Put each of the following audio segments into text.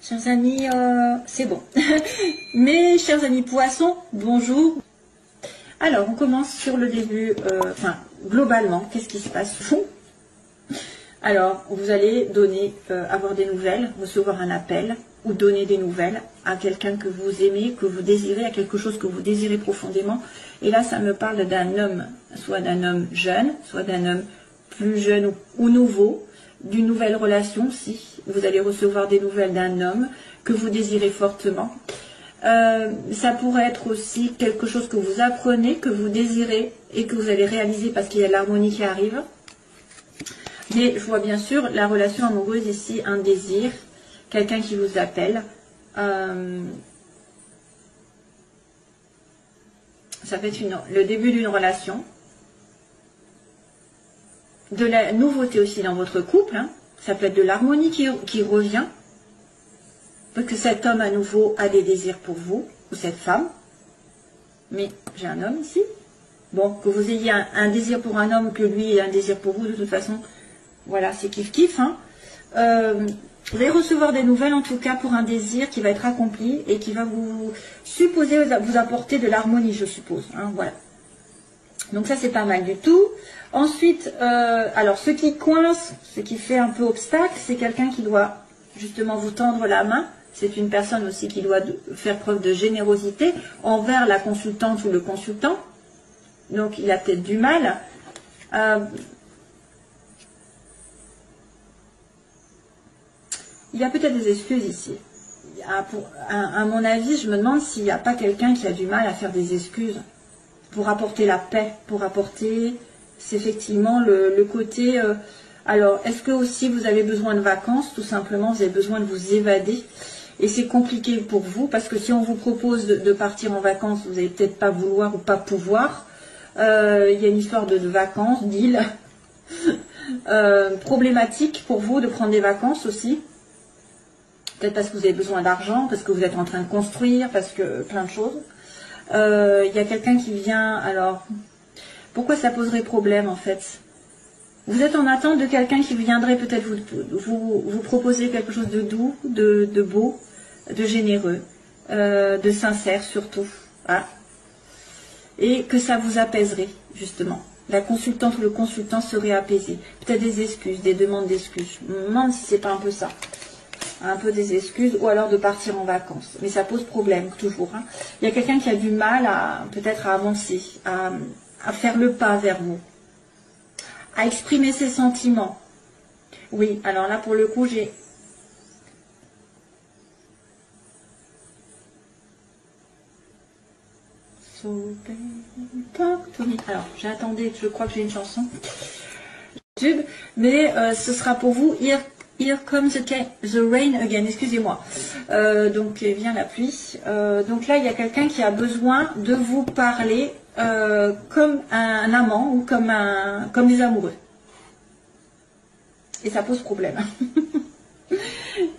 Chers amis, c'est bon. Mes chers amis poissons, bonjour. Alors, on commence sur le début, enfin, globalement, qu'est-ce qui se passe? Alors, vous allez donner, avoir des nouvelles, recevoir un appel, ou donner des nouvelles à quelqu'un que vous aimez, que vous désirez, à quelque chose que vous désirez profondément. Et là, ça me parle d'un homme, soit d'un homme jeune, soit d'un homme plus jeune ou nouveau, d'une nouvelle relation, si vous allez recevoir des nouvelles d'un homme que vous désirez fortement. Ça pourrait être aussi quelque chose que vous apprenez, que vous désirez et que vous allez réaliser parce qu'il y a l'harmonie qui arrive. Mais je vois bien sûr la relation amoureuse ici, un désir, quelqu'un qui vous appelle. Ça peut être le début d'une relation. De la nouveauté aussi dans votre couple, hein. Ça peut être de l'harmonie qui revient, parce que cet homme à nouveau a des désirs pour vous, ou cette femme, mais j'ai un homme ici, bon, que vous ayez un désir pour un homme, que lui ait un désir pour vous, de toute façon, voilà, c'est kiff-kiff, hein. Vous allez recevoir des nouvelles en tout cas pour un désir qui va être accompli et qui va vous apporter de l'harmonie, je suppose, hein, voilà. Donc ça c'est pas mal du tout. Ensuite, alors ce qui coince, ce qui fait un peu obstacle, c'est quelqu'un qui doit justement vous tendre la main. C'est une personne aussi qui doit faire preuve de générosité envers la consultante ou le consultant. Donc il a peut-être du mal. Il y a peut-être des excuses ici. À mon avis, je me demande s'il n'y a pas quelqu'un qui a du mal à faire des excuses pour apporter la paix, pour apporter, c'est effectivement le côté... alors, est-ce que aussi vous avez besoin de vacances? Tout simplement, vous avez besoin de vous évader. Et c'est compliqué pour vous, parce que si on vous propose de partir en vacances, vous n'allez peut-être pas vouloir ou pas pouvoir. Il y a une histoire de vacances, d'île. Problématique pour vous de prendre des vacances aussi. Peut-être parce que vous avez besoin d'argent, parce que vous êtes en train de construire, parce que plein de choses. Il y a quelqu'un qui vient, alors, pourquoi ça poserait problème en fait? Vous êtes en attente de quelqu'un qui viendrait peut-être vous proposer quelque chose de doux, de beau, de généreux, de sincère surtout. Hein, et que ça vous apaiserait, justement. La consultante ou le consultant serait apaisé. Peut-être des excuses, des demandes d'excuses. Je me demande si c'est pas un peu ça. Un peu des excuses, ou alors de partir en vacances. Mais ça pose problème, toujours. Hein. Il y a quelqu'un qui a du mal à peut-être à avancer, à faire le pas vers vous, à exprimer ses sentiments. Oui, alors là, pour le coup, j'ai... Alors, j'attendais, je crois que j'ai une chanson. Mais ce sera pour vous, Here comes the rain again, excusez-moi. Donc vient la pluie. Donc là, il y a quelqu'un qui a besoin de vous parler comme un amant ou comme des amoureux. Et ça pose problème.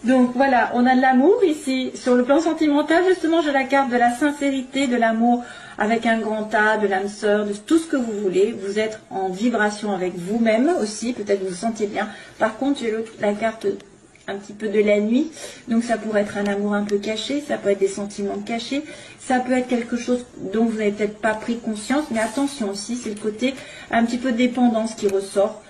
Donc voilà, on a de l'amour ici. Sur le plan sentimental, justement, j'ai la carte de la sincérité, de l'amour avec un grand A, de l'âme sœur, de tout ce que vous voulez. Vous êtes en vibration avec vous-même aussi, peut-être vous vous sentez bien. Par contre, j'ai la carte un petit peu de la nuit. Donc ça pourrait être un amour un peu caché, ça peut être des sentiments cachés, ça peut être quelque chose dont vous n'avez peut-être pas pris conscience. Mais attention aussi, c'est le côté un petit peu de dépendance qui ressort.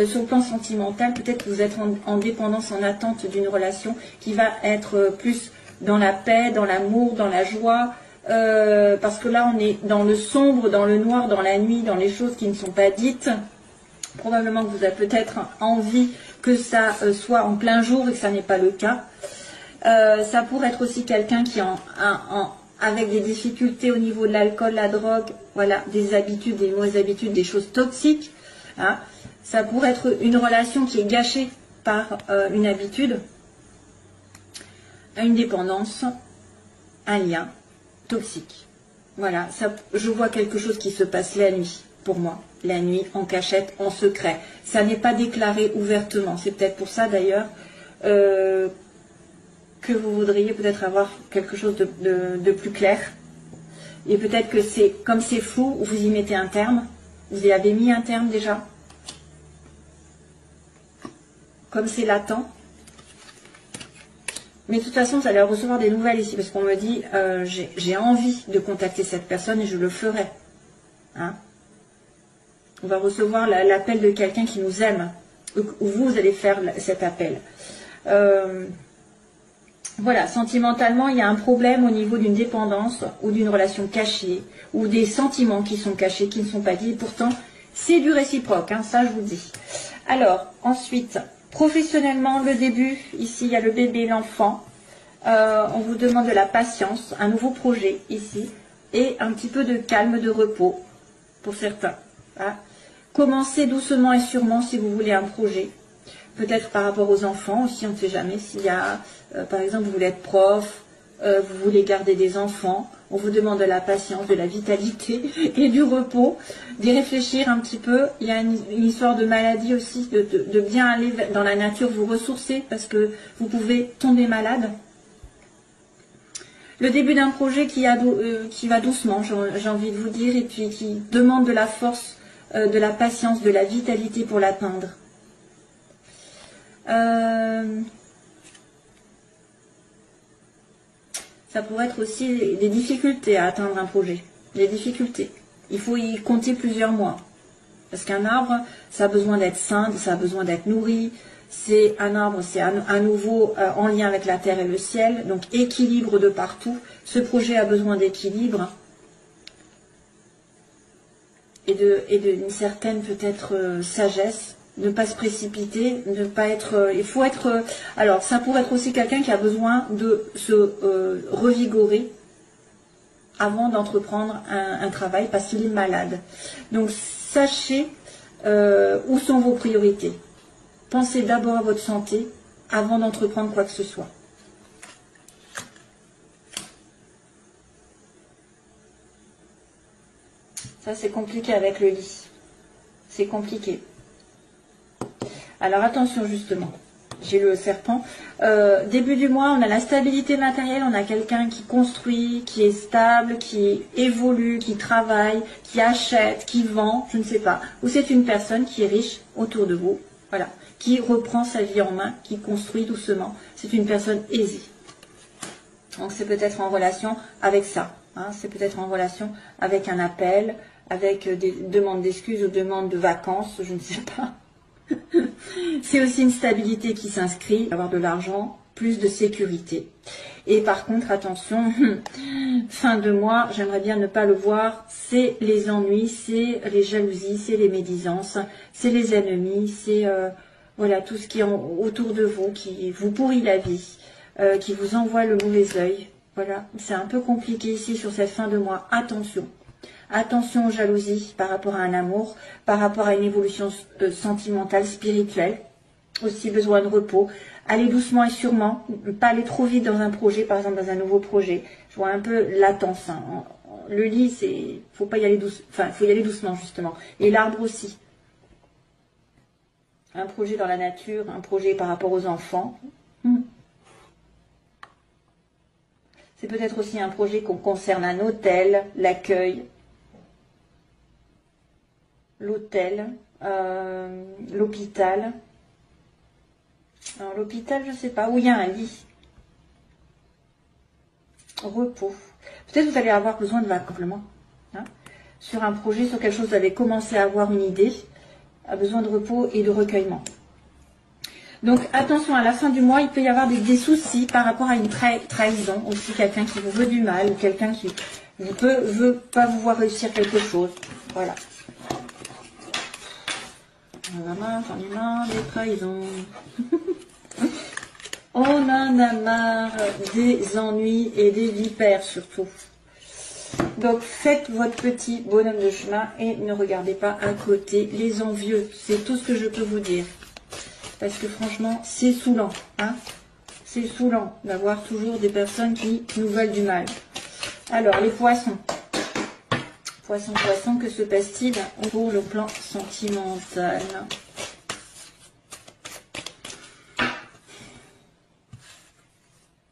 Sur le plan sentimental, peut-être que vous êtes en dépendance, en attente d'une relation qui va être plus dans la paix, dans l'amour, dans la joie, parce que là on est dans le sombre, dans le noir, dans la nuit, dans les choses qui ne sont pas dites. Probablement que vous avez peut-être envie que ça soit en plein jour et que ça n'est pas le cas. Ça pourrait être aussi quelqu'un qui avec des difficultés au niveau de l'alcool, la drogue, voilà, des habitudes, des mauvaises habitudes, des choses toxiques. Hein. Ça pourrait être une relation qui est gâchée par une habitude, une dépendance, un lien toxique. Voilà, ça, je vois quelque chose qui se passe la nuit, pour moi. La nuit, en cachette, en secret. Ça n'est pas déclaré ouvertement. C'est peut-être pour ça d'ailleurs que vous voudriez peut-être avoir quelque chose de plus clair. Et peut-être que c'est, comme c'est flou, vous y mettez un terme. Vous y avez mis un terme déjà. Comme c'est latent. Mais de toute façon, vous allez recevoir des nouvelles ici, parce qu'on me dit, j'ai envie de contacter cette personne et je le ferai. Hein? On va recevoir l'appel de quelqu'un qui nous aime, ou vous allez faire cet appel. Voilà, sentimentalement, il y a un problème au niveau d'une dépendance ou d'une relation cachée, ou des sentiments qui sont cachés, qui ne sont pas dits. Et pourtant, c'est du réciproque, hein, ça je vous dis. Alors, ensuite, professionnellement, le début, ici, il y a le bébé, l'enfant. On vous demande de la patience, un nouveau projet, ici, et un petit peu de calme, de repos, pour certains. Hein. Commencez doucement et sûrement si vous voulez un projet. Peut-être par rapport aux enfants aussi, on ne sait jamais. S'il y a, par exemple, vous voulez être prof, vous voulez garder des enfants, on vous demande de la patience, de la vitalité et du repos, d'y réfléchir un petit peu. Il y a une histoire de maladie aussi, de bien aller dans la nature, vous ressourcer, parce que vous pouvez tomber malade. Le début d'un projet qui va doucement, j'ai envie de vous dire, et puis qui demande de la force, de la patience, de la vitalité pour l'atteindre. Ça pourrait être aussi des difficultés à atteindre un projet. Des difficultés. Il faut y compter plusieurs mois. Parce qu'un arbre, ça a besoin d'être sain, ça a besoin d'être nourri. C'est un arbre, c'est à nouveau en lien avec la terre et le ciel. Donc équilibre de partout. Ce projet a besoin d'équilibre. Et d'une certaine peut-être sagesse. Ne pas se précipiter, ne pas être... il faut être... alors, ça pourrait être aussi quelqu'un qui a besoin de se revigorer avant d'entreprendre un travail parce qu'il est malade. Donc, sachez où sont vos priorités. Pensez d'abord à votre santé avant d'entreprendre quoi que ce soit. Ça, c'est compliqué avec le lit. C'est compliqué. Alors attention justement, j'ai le serpent. Début du mois, on a la stabilité matérielle, on a quelqu'un qui construit, qui est stable, qui évolue, qui travaille, qui achète, qui vend, je ne sais pas. Ou c'est une personne qui est riche autour de vous, voilà, qui reprend sa vie en main, qui construit doucement. C'est une personne aisée. Donc c'est peut-être en relation avec ça. Hein, c'est peut-être en relation avec un appel, avec des demandes d'excuses ou demandes de vacances, je ne sais pas. C'est aussi une stabilité qui s'inscrit, avoir de l'argent, plus de sécurité. Et par contre, attention, fin de mois, j'aimerais bien ne pas le voir, c'est les ennuis, c'est les jalousies, c'est les médisances, c'est les ennemis, c'est voilà, tout ce qui est autour de vous, qui vous pourrit la vie, qui vous envoie le mauvais œil. Voilà, c'est un peu compliqué ici sur cette fin de mois. Attention. Attention aux jalousies par rapport à un amour, par rapport à une évolution sentimentale, spirituelle. Aussi besoin de repos. Allez doucement et sûrement, pas aller trop vite dans un projet, par exemple dans un nouveau projet. Je vois un peu latence. Hein. Le lit, c'est, faut pas y aller doucement, enfin, faut y aller doucement justement. Et l'arbre aussi. Un projet dans la nature, un projet par rapport aux enfants. C'est peut-être aussi un projet qu'on concerne un hôtel, l'accueil. L'hôtel, l'hôpital. Alors l'hôpital, je ne sais pas, où il y a un lit. Repos. Peut-être que vous allez avoir besoin de vacances, hein, sur un projet, sur quelque chose, vous avez commencé à avoir une idée, a besoin de repos et de recueillement. Donc attention, à la fin du mois, il peut y avoir des soucis par rapport à une trahison, aussi quelqu'un qui vous veut du mal, ou quelqu'un qui veut pas vous voir réussir quelque chose. Voilà. On en a marre, j'en ai marre des trahisons. On en a marre des ennuis et des vipères surtout. Donc faites votre petit bonhomme de chemin et ne regardez pas à côté les envieux. C'est tout ce que je peux vous dire. Parce que franchement, c'est saoulant. Hein, c'est saoulant d'avoir toujours des personnes qui nous veulent du mal. Alors, les poissons. Poisson, que se passe-t-il pour le plan sentimental?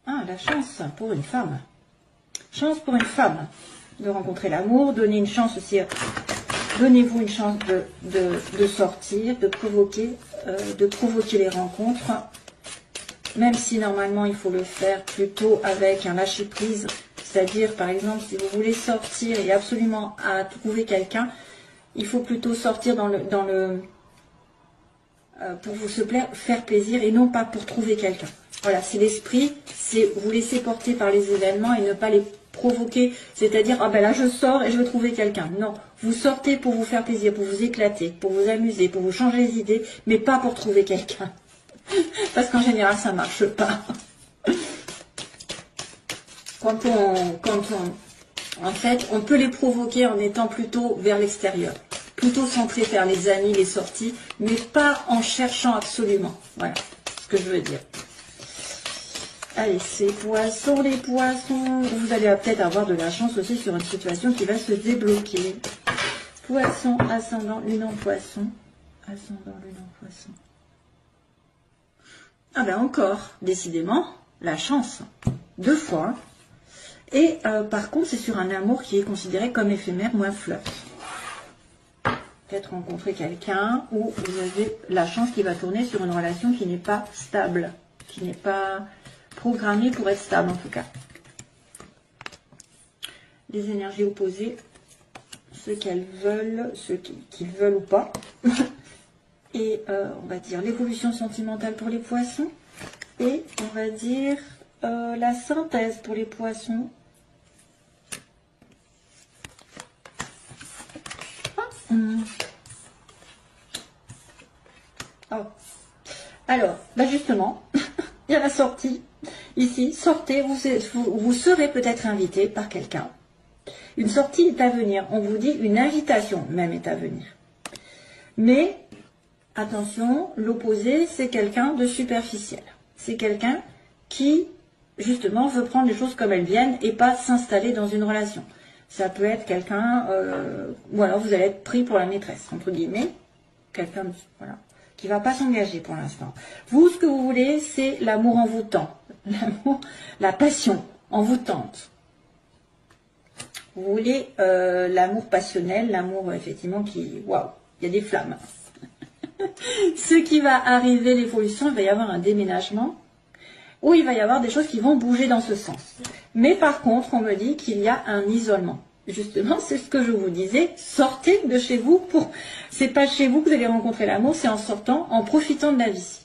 Ah, la chance pour une femme. Chance pour une femme de rencontrer l'amour, donner une chance aussi. Donnez-vous une chance de sortir, de provoquer les rencontres. même si normalement il faut le faire plutôt avec un lâcher-prise, c'est-à-dire par exemple si vous voulez sortir et absolument à trouver quelqu'un, il faut plutôt sortir pour faire plaisir et non pas pour trouver quelqu'un. Voilà, c'est l'esprit, c'est vous laisser porter par les événements et ne pas les provoquer, c'est-à-dire, ah ben là je sors et je veux trouver quelqu'un. Non, vous sortez pour vous faire plaisir, pour vous éclater, pour vous amuser, pour vous changer les idées, mais pas pour trouver quelqu'un. Parce qu'en général, ça marche pas. En fait, on peut les provoquer en étant plutôt vers l'extérieur, plutôt centré vers les amis, les sorties, mais pas en cherchant absolument. Voilà ce que je veux dire. Allez, c'est poissons, les poissons. Vous allez peut-être avoir de la chance aussi sur une situation qui va se débloquer. Poisson, ascendant, lune en poisson. Ascendant, lune en poisson. Ah ben encore, décidément, la chance. 2 fois. Et par contre, c'est sur un amour qui est considéré comme éphémère ou un flirt. Peut-être rencontrer quelqu'un où vous avez la chance qui va tourner sur une relation qui n'est pas stable, qui n'est pas programmée pour être stable en tout cas. Les énergies opposées, ce qu'elles veulent, ce qu'ils veulent ou pas. Et on va dire l'évolution sentimentale pour les poissons. Et on va dire la synthèse pour les poissons. Oh. Alors, bah justement, il y a la sortie. Ici, sortez, vous serez peut-être invité par quelqu'un. Une sortie est à venir. On vous dit une invitation même est à venir. Mais, attention, l'opposé, c'est quelqu'un de superficiel. C'est quelqu'un qui, justement, veut prendre les choses comme elles viennent et pas s'installer dans une relation. Ça peut être quelqu'un, ou alors vous allez être pris pour la maîtresse, entre guillemets. Quelqu'un, voilà, qui ne va pas s'engager pour l'instant. Vous, ce que vous voulez, c'est l'amour envoûtant. L'amour, la passion envoûtante. Vous voulez l'amour passionnel, l'amour, effectivement, qui, waouh, il y a des flammes. Ce qui va arriver, l'évolution, il va y avoir un déménagement, où il va y avoir des choses qui vont bouger dans ce sens. Mais par contre, on me dit qu'il y a un isolement. Justement, c'est ce que je vous disais, sortez de chez vous. C'est pas chez vous que vous allez rencontrer l'amour, c'est en sortant, en profitant de la vie.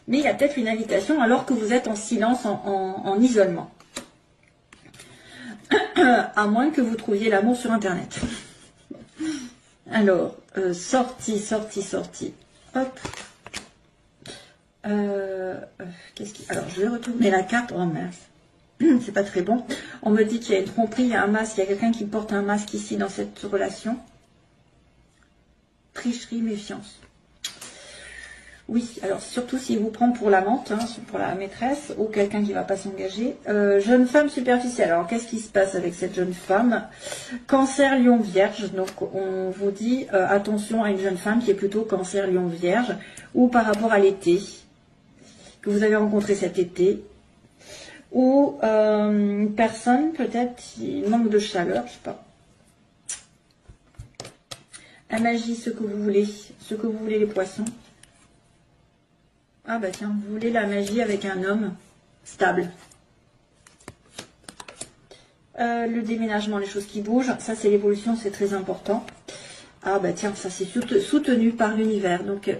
Mais il y a peut-être une invitation alors que vous êtes en silence, en isolement. À moins que vous trouviez l'amour sur Internet. Alors, sortie. Hop. Alors, je vais retourner la carte. Oh mince, c'est pas très bon. On me dit qu'il y a une tromperie, il y a un masque, il y a quelqu'un qui porte un masque ici dans cette relation. Tricherie, méfiance. Oui, alors surtout s'il vous prend pour l'amante, hein, pour la maîtresse, ou quelqu'un qui ne va pas s'engager. Jeune femme superficielle. Alors, qu'est-ce qui se passe avec cette jeune femme? Cancer, lion, vierge. Donc, on vous dit attention à une jeune femme qui est plutôt cancer, lion, vierge, ou par rapport à l'été, que vous avez rencontré cet été, ou une personne peut-être qui manque de chaleur, je sais pas. La magie, ce que vous voulez les poissons. Ah bah tiens, vous voulez la magie avec un homme stable. Le déménagement, les choses qui bougent, ça c'est l'évolution, c'est très important. Ah bah tiens, ça c'est soutenu par l'univers. Donc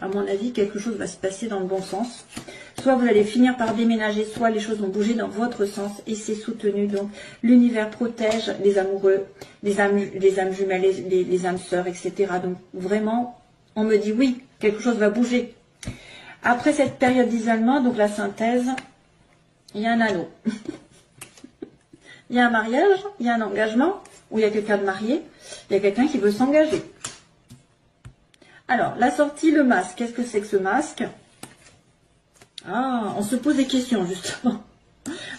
à mon avis, quelque chose va se passer dans le bon sens. Soit vous allez finir par déménager, soit les choses vont bouger dans votre sens et c'est soutenu. Donc l'univers protège les amoureux, les âmes jumelles, les âmes sœurs, etc. Donc vraiment, on me dit oui, quelque chose va bouger. Après cette période d'isolement, donc la synthèse, il y a un anneau. Il y a un mariage, il y a un engagement, où il y a quelqu'un de marié, il y a quelqu'un qui veut s'engager. Alors, la sortie, le masque. Qu'est-ce que c'est que ce masque? Ah, on se pose des questions, justement.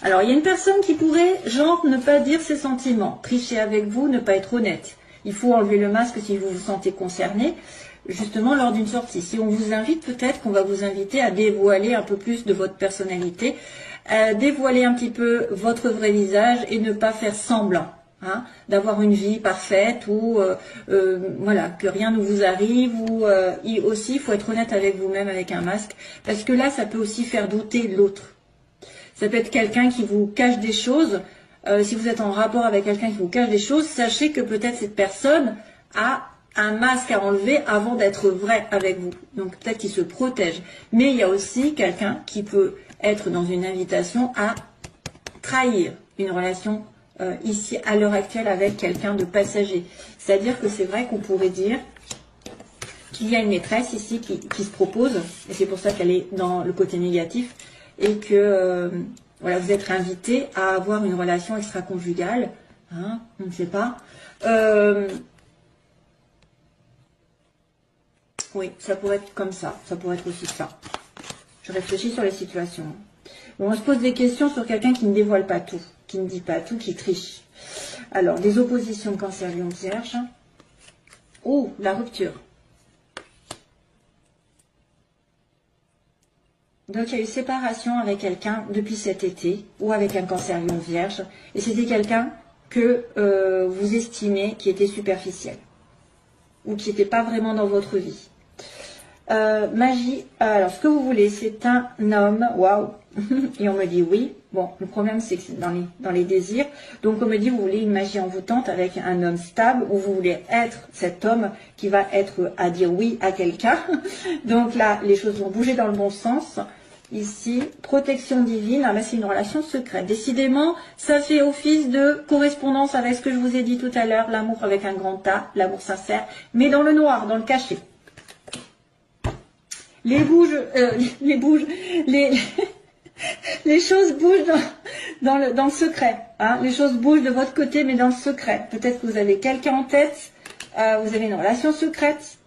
Alors, il y a une personne qui pourrait, genre, ne pas dire ses sentiments, tricher avec vous, ne pas être honnête. Il faut enlever le masque si vous vous sentez concerné. Justement lors d'une sortie. Si on vous invite, peut-être qu'on va vous inviter à dévoiler un peu plus de votre personnalité, dévoiler un petit peu votre vrai visage et ne pas faire semblant. hein, d'avoir une vie parfaite ou voilà, que rien ne vous arrive, ou aussi il faut être honnête avec vous-même avec un masque, parce que là ça peut aussi faire douter l'autre. Ça peut être quelqu'un qui vous cache des choses. Si vous êtes en rapport avec quelqu'un qui vous cache des choses, sachez que peut-être cette personne a un masque à enlever avant d'être vrai avec vous. Donc peut-être qu'il se protège. Mais il y a aussi quelqu'un qui peut être dans une invitation à trahir une relation ici à l'heure actuelle avec quelqu'un de passager. C'est-à-dire que c'est vrai qu'on pourrait dire qu'il y a une maîtresse ici qui se propose, et c'est pour ça qu'elle est dans le côté négatif, et que voilà, vous êtes invité à avoir une relation extra-conjugale, hein, on ne sait pas. Oui, ça pourrait être comme ça pourrait être aussi ça. Je réfléchis sur les situations. Bon, on se pose des questions sur quelqu'un qui ne dévoile pas tout, qui ne dit pas tout, qui triche. Alors, des oppositions Cancer, Lion, Vierge. Oh, la rupture. Donc, il y a eu séparation avec quelqu'un depuis cet été, ou avec un Cancer, Lion, Vierge. Et c'était quelqu'un que vous estimez qui était superficiel, ou qui n'était pas vraiment dans votre vie. Magie, alors ce que vous voulez, c'est un homme, waouh, et on me dit oui. Bon, le problème c'est que c'est dans les désirs. Donc on me dit vous voulez une magie envoûtante avec un homme stable, ou vous voulez être cet homme qui va être à dire oui à quelqu'un. Donc là, les choses vont bouger dans le bon sens. Ici, protection divine, ah ben c'est une relation secrète. Décidément, ça fait office de correspondance avec ce que je vous ai dit tout à l'heure, l'amour avec un grand A, l'amour sincère, mais dans le noir, dans le cachet. Les choses bougent dans le secret. Hein. Les choses bougent de votre côté, mais dans le secret. Peut-être que vous avez quelqu'un en tête, vous avez une relation secrète.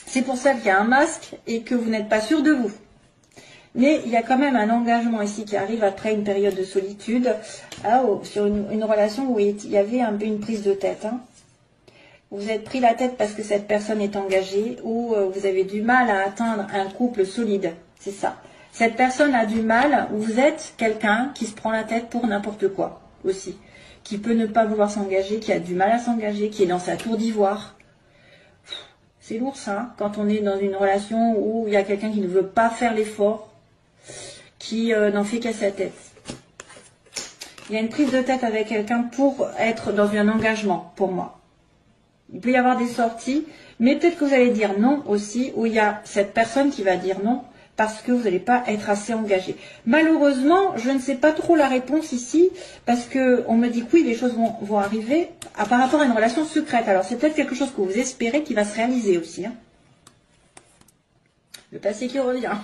C'est pour ça qu'il y a un masque et que vous n'êtes pas sûr de vous. Mais il y a quand même un engagement ici qui arrive après une période de solitude, sur une relation où il y avait un peu une prise de tête. Hein. Vous êtes pris la tête parce que cette personne est engagée, ou vous avez du mal à atteindre un couple solide. C'est ça. Cette personne a du mal, ou vous êtes quelqu'un qui se prend la tête pour n'importe quoi aussi. Qui peut ne pas vouloir s'engager, qui a du mal à s'engager, qui est dans sa tour d'ivoire. C'est lourd ça, hein, quand on est dans une relation où il y a quelqu'un qui ne veut pas faire l'effort, qui n'en fait qu'à sa tête. Il y a une prise de tête avec quelqu'un pour être dans un engagement, pour moi. Il peut y avoir des sorties, mais peut-être que vous allez dire non aussi, où il y a cette personne qui va dire non, parce que vous n'allez pas être assez engagé. Malheureusement, je ne sais pas trop la réponse ici, parce qu'on me dit que oui, les choses vont arriver par rapport à une relation secrète. Alors c'est peut-être quelque chose que vous espérez qui va se réaliser aussi. Hein. Le passé qui revient.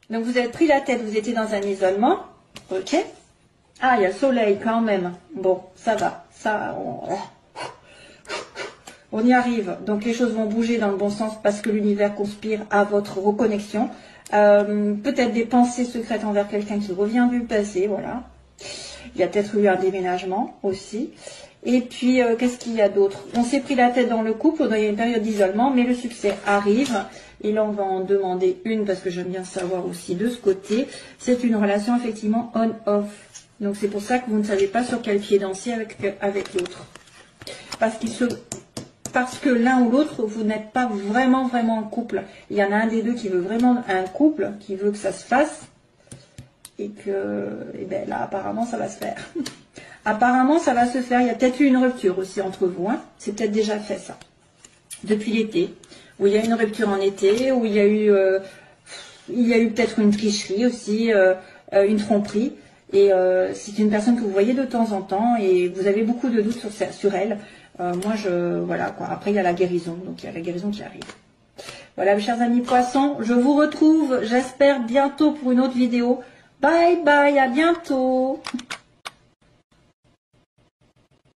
Donc vous avez pris la tête, vous étiez dans un isolement, ok. Ah, il y a le soleil quand même. Bon, ça va. Ça, on y arrive. Donc les choses vont bouger dans le bon sens parce que l'univers conspire à votre reconnexion. Peut-être des pensées secrètes envers quelqu'un qui revient du passé, voilà. Il y a peut-être eu un déménagement aussi. Et puis, qu'est-ce qu'il y a d'autre? On s'est pris la tête dans le couple, il y a une période d'isolement, mais le succès arrive. Et là, on va en demander une parce que j'aime bien savoir aussi de ce côté. C'est une relation effectivement on-off. Donc c'est pour ça que vous ne savez pas sur quel pied danser avec l'autre. Parce que l'un ou l'autre, vous n'êtes pas vraiment en couple. Il y en a un des deux qui veut vraiment un couple, qui veut que ça se fasse. Et que, et ben là, apparemment, ça va se faire. Apparemment, ça va se faire. Il y a peut-être eu une rupture aussi entre vous. Hein. C'est peut-être déjà fait ça. Depuis l'été. Où il y a une rupture en été, où il y a eu peut-être une tricherie aussi, une tromperie. Et c'est une personne que vous voyez de temps en temps et vous avez beaucoup de doutes sur elle. Voilà quoi. Après il y a la guérison, donc il y a la guérison qui arrive. Voilà mes chers amis poissons, je vous retrouve, j'espère bientôt pour une autre vidéo. Bye bye, à bientôt.